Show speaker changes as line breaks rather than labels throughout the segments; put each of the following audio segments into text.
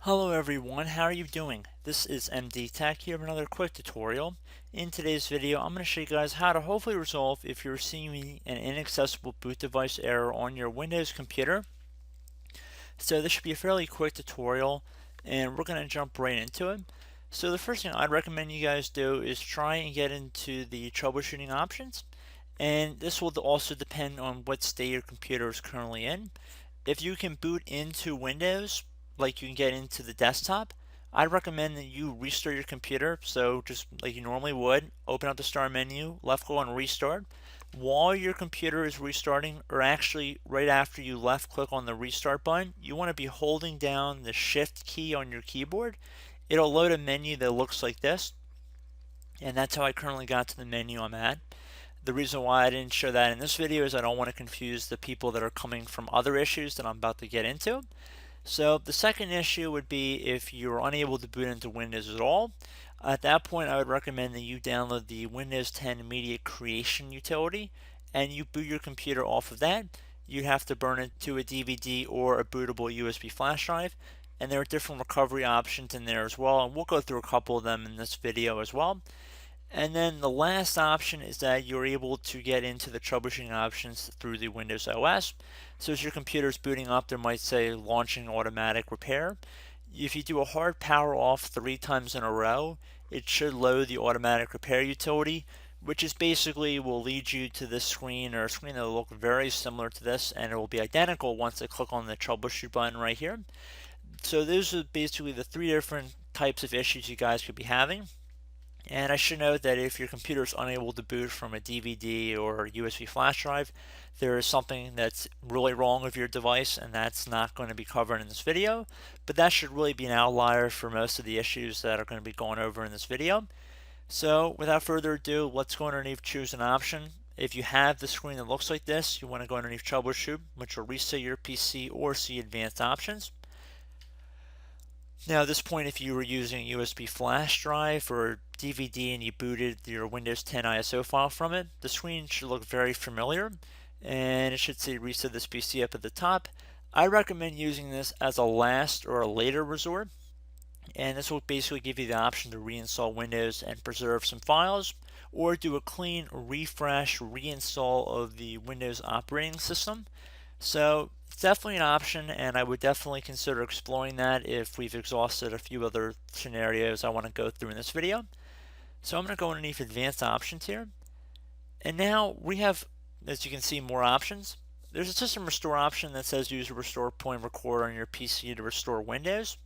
Hello everyone, how are you doing? This is MD Tech here with another quick tutorial. In today's video, I'm going to show you guys how to hopefully resolve if you're seeing an inaccessible boot device error on your Windows computer. So this should be a fairly quick tutorial and we're going to jump right into it. So the first thing I'd recommend you guys do is try and get into the troubleshooting options. And this will also depend on what state your computer is currently in. If you can boot into Windows, like you can get into the desktop, I'd recommend that you restart your computer. So just like you normally would, open up the start menu, left click on restart. While your computer is restarting, or actually right after you left click on the restart button, you want to be holding down the shift key on your keyboard. It'll load a menu that looks like this. And that's how I currently got to the menu I'm at. The reason why I didn't show that in this video is I don't want to confuse the people that are coming from other issues that I'm about to get into. So the second issue would be if you're unable to boot into Windows at all. At that point, I would recommend that you download the Windows 10 Media Creation utility and you boot your computer off of that. You have to burn it to a DVD or a bootable USB flash drive, and there are different recovery options in there as well, and we'll go through a couple of them in this video as well. And then the last option is that you're able to get into the troubleshooting options through the Windows OS. So as your computer is booting up, there might say launching automatic repair. If you do a hard power off 3 times in a row, it should load the automatic repair utility, which is basically will lead you to this screen, or a screen that will look very similar to this, and it will be identical once I click on the troubleshoot button right here. So those are basically the 3 different types of issues you guys could be having. And I should note that if your computer is unable to boot from a DVD or USB flash drive, there is something that's really wrong with your device, and that's not going to be covered in this video. But that should really be an outlier for most of the issues that are going to be going over in this video. So without further ado, let's go underneath choose an option. If you have the screen that looks like this, you want to go underneath troubleshoot, which will reset your PC or see advanced options. Now at this point, if you were using a USB flash drive or DVD and you booted your Windows 10 ISO file from it, the screen should look very familiar and it should say reset this PC up at the top. I recommend using this as a last or a later resort, and this will basically give you the option to reinstall Windows and preserve some files, or do a clean refresh reinstall of the Windows operating system. So it's definitely an option, and I would definitely consider exploring that if we've exhausted a few other scenarios I want to go through in this video. So I'm going to go underneath advanced options here. And now we have, as you can see, more options. There's a system restore option that says use a restore point recorder on your PC to restore Windows.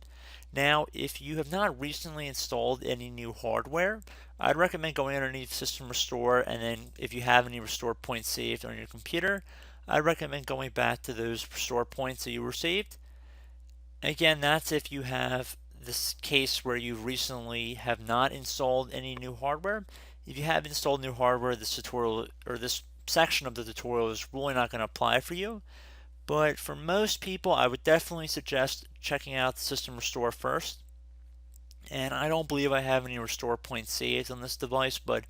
Now, if you have not recently installed any new hardware, I'd recommend going underneath system restore, and then if you have any restore points saved on your computer, I recommend going back to those restore points that you received. Again, that's if you have this case where you recently have not installed any new hardware. If you have installed new hardware, this tutorial or this section of the tutorial is really not going to apply for you. But for most people, I would definitely suggest checking out the system restore first. And I don't believe I have any restore points saved on this device, but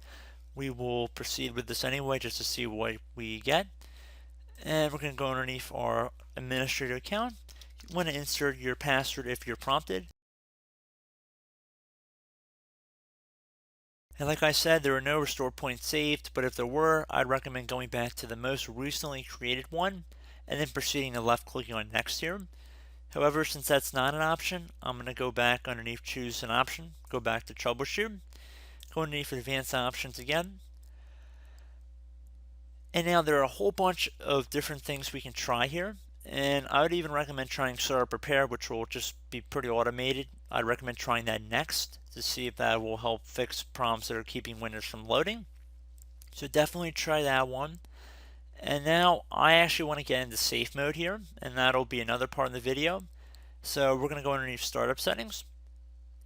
we will proceed with this anyway just to see what we get. And we're going to go underneath our administrator account. You want to insert your password if you're prompted. And like I said, there are no restore points saved, but if there were, I'd recommend going back to the most recently created one and then proceeding to left clicking on next here. However, since that's not an option, I'm going to go back underneath choose an option, go back to troubleshoot, go underneath advanced options again. And now there are a whole bunch of different things we can try here. And I would even recommend trying startup repair, which will just be pretty automated. I'd recommend trying that next to see if that will help fix problems that are keeping Windows from loading. So definitely try that one. And now I actually want to get into safe mode here, and that'll be another part of the video. So we're going to go underneath startup settings.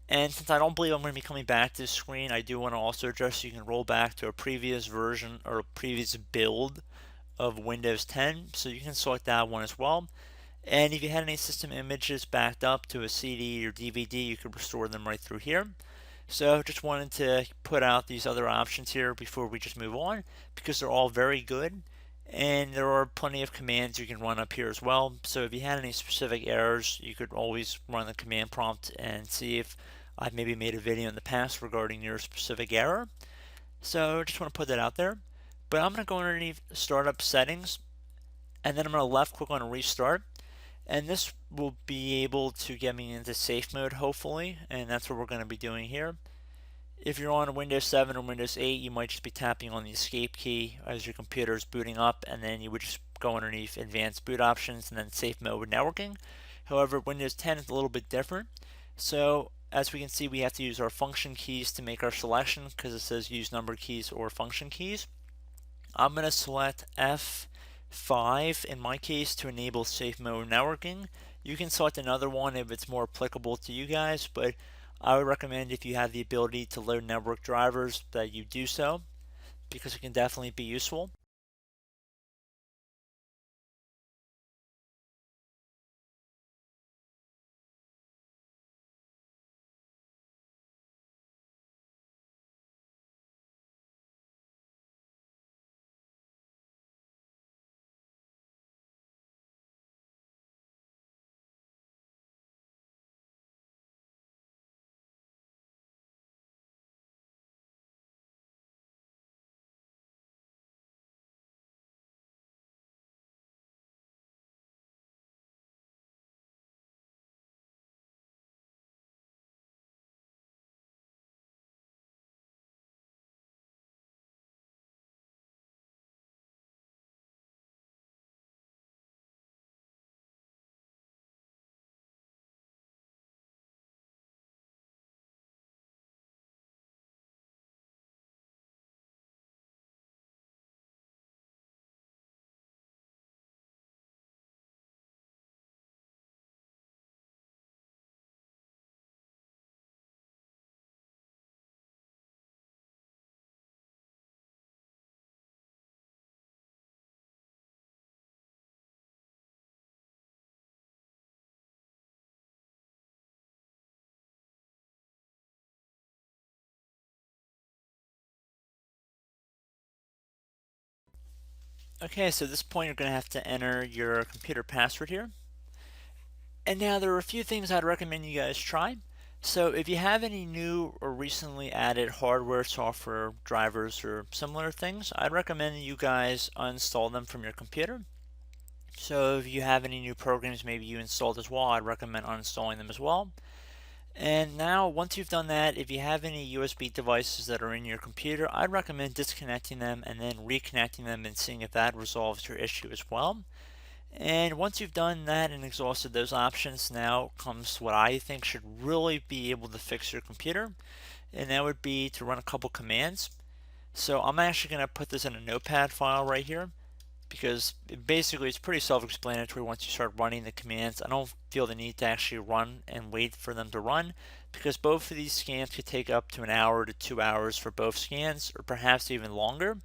And since I don't believe I'm going to be coming back to this screen, I do want to also address you can roll back to a previous version or a previous build of Windows 10. So you can select that one as well. And if you had any system images backed up to a CD or DVD, you could restore them right through here. So just wanted to put out these other options here before we just move on, because they're all very good. And there are plenty of commands you can run up here as well. So if you had any specific errors, you could always run the command prompt and see if I've maybe made a video in the past regarding your specific error. So just want to put that out there. But I'm going to go underneath startup settings, and then I'm going to left click on restart. And this will be able to get me into safe mode, hopefully, and that's what we're going to be doing here. If you're on Windows 7 or Windows 8, you might just be tapping on the escape key as your computer is booting up, and then you would just go underneath advanced boot options and then safe mode with networking. However, Windows 10 is a little bit different. So as we can see, we have to use our function keys to make our selection because it says use number keys or function keys. I'm going to select F5 in my case to enable safe mode networking. You can select another one if it's more applicable to you guys, but I would recommend if you have the ability to load network drivers that you do so, because it can definitely be useful. Okay, so at this point you're going to have to enter your computer password here. And now there are a few things I'd recommend you guys try. So if you have any new or recently added hardware, software, drivers, or similar things, I'd recommend you guys uninstall them from your computer. So if you have any new programs maybe you installed as well, I'd recommend uninstalling them as well. And now once you've done that, if you have any USB devices that are in your computer, I'd recommend disconnecting them and then reconnecting them and seeing if that resolves your issue as well. And once you've done that and exhausted those options, now comes what I think should really be able to fix your computer, and that would be to run a couple commands. So I'm actually going to put this in a notepad file right here, because basically it's pretty self-explanatory once you start running the commands. I don't feel the need to actually run and wait for them to run, because both of these scans could take up to an hour to 2 hours for both scans, or perhaps even longer.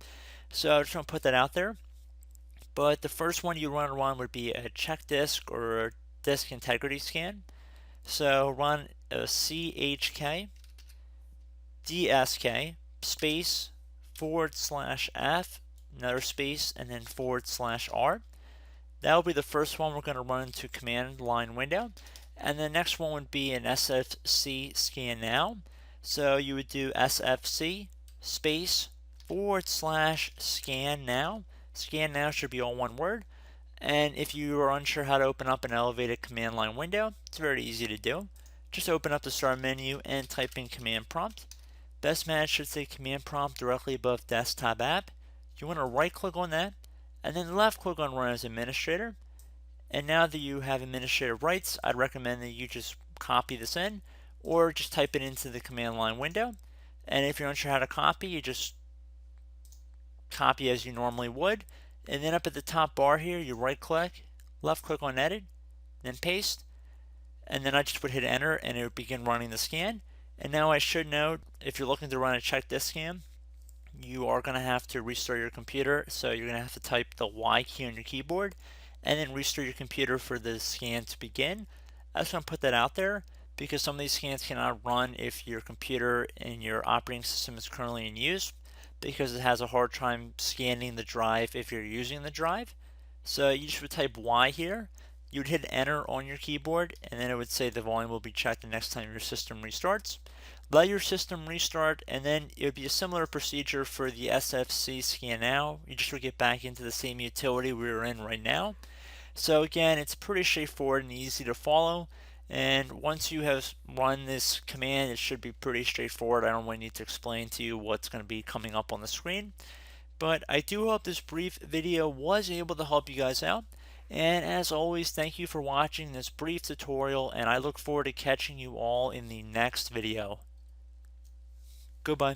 So I just want to put that out there. But the first one you want to run would be a check disk or a disk integrity scan. So run a chk dsk space /f, another space, and then /r. That will be the first one we're going to run into command line window. And the next one would be an sfc scan now. So you would do sfc space /scan now. Scan now should be all one word. And if you are unsure how to open up an elevated command line window, it's very easy to do. Just open up the start menu and type in command prompt. Best match should say command prompt directly above desktop app. You want to right click on that and then left click on run as administrator. And now that you have administrative rights, I'd recommend that you just copy this in or just type it into the command line window. And if you're unsure how to copy, you just copy as you normally would, and then up at the top bar here you right click, left click on edit, then paste, and then I just would hit enter and it would begin running the scan. And now I should note, if you're looking to run a check disk scan, you are going to have to restart your computer, so you're going to have to type the Y key on your keyboard and then restart your computer for the scan to begin. I just want to put that out there because some of these scans cannot run if your computer and your operating system is currently in use. because it has a hard time scanning the drive if you're using the drive. So you just would type Y here. You would hit enter on your keyboard, and then it would say the volume will be checked the next time your system restarts. Let your system restart, and then it would be a similar procedure for the SFC scan now. You just would get back into the same utility we were in right now. So again, it's pretty straightforward and easy to follow. And once you have run this command, it should be pretty straightforward. I don't really need to explain to you what's going to be coming up on the screen. But I do hope this brief video was able to help you guys out. And as always, thank you for watching this brief tutorial, and I look forward to catching you all in the next video. Goodbye.